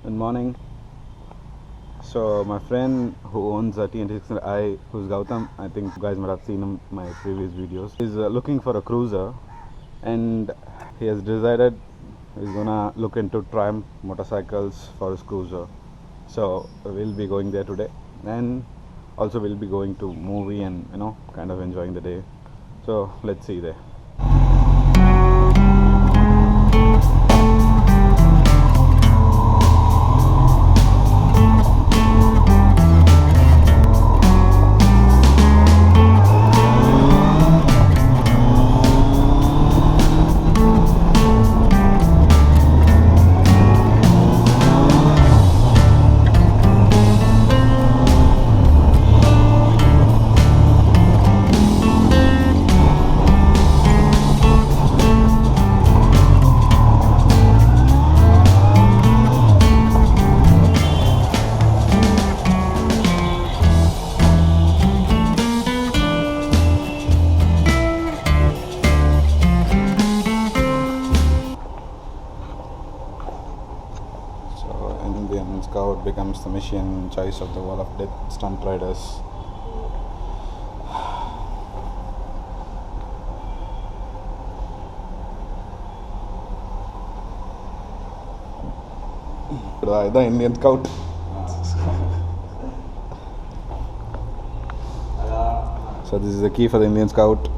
Good morning. So my friend who owns a tnt600i, who's Gautam, I think you guys might have seen him in my previous videos, is looking for a cruiser, and he has decided he's gonna look into Triumph motorcycles for his cruiser. So we'll be going there today, and also we'll be going to movie and kind of enjoying the day. So let's see there. Indian Scout becomes the mission choice of the wall of death stunt riders. The Indian Scout. So this is the key for the Indian Scout.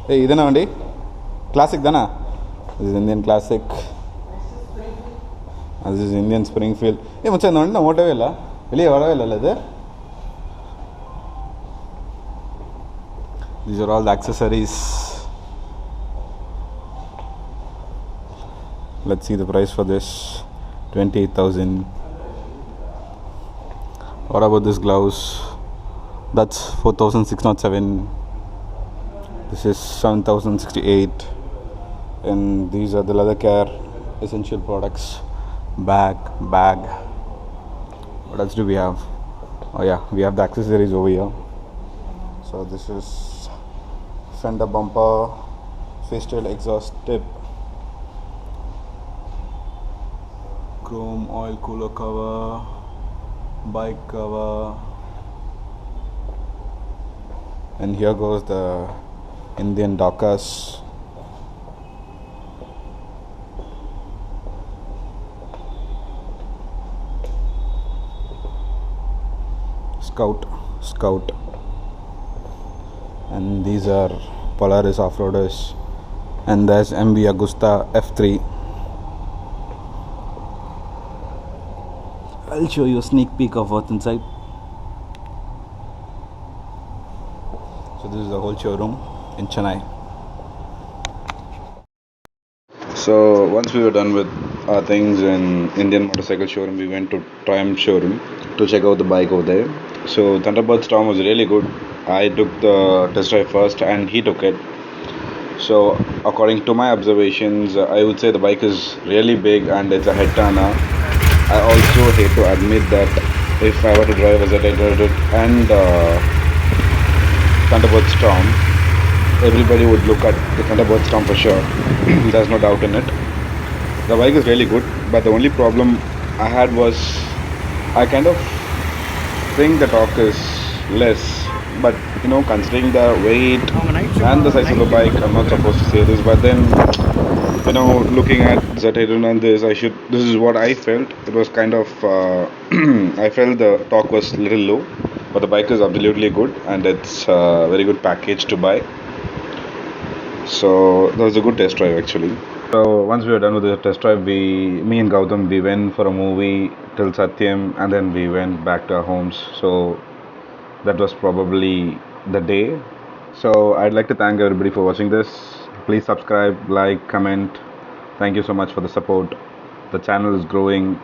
Hey, idana andi classic dana. This is Indian classic. This is Indian Springfield. Hey, mucha nonna motave illa veliye varavilla illa. These are all the accessories. Let's see the price for this. 28,000. What about this gloves? That's 4,607. This is 7,068, and these are the leather care essential products. Bag. What else do we have? Oh yeah, we have the accessories over here. So this is fender bumper, fishtail exhaust tip, chrome oil cooler cover, bike cover, and here goes the Indian Dockers. Scout, and these are Polaris off-roaders, and there's MV Agusta F3. I'll show you a sneak peek of what's inside. So this is the whole showroom in Chennai. So once we were done with our things in Indian motorcycle showroom, we went to Triumph showroom to check out the bike over there. So Thunderbird Storm was really good. I took the test drive first and he took it. So according to my observations, I would say the bike is really big and it's a head turner. I also hate to admit that if I were to drive as a Thunderbird and Thunderbird Storm, everybody would look at the Thunderbird Storm for sure. There's no doubt in it. The bike is really good, but the only problem I had was I kind of think the torque is less. But considering the weight and the size of the bike, I'm not supposed to say this. But then, looking at Zetaton and this, this is what I felt. It was kind of I felt the torque was a little low, but the bike is absolutely good and it's a very good package to buy. So that was a good test drive actually. So once we were done with the test drive, me and Gautam, we went for a movie till Satyam, and then we went back to our homes. So that was probably the day. So I'd like to thank everybody for watching this. Please subscribe, like, comment. Thank you so much for the support. The channel is growing.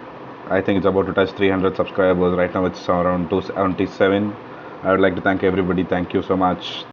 I think it's about to touch 300 subscribers. Right now it's around 277. I would like to thank everybody. Thank you so much.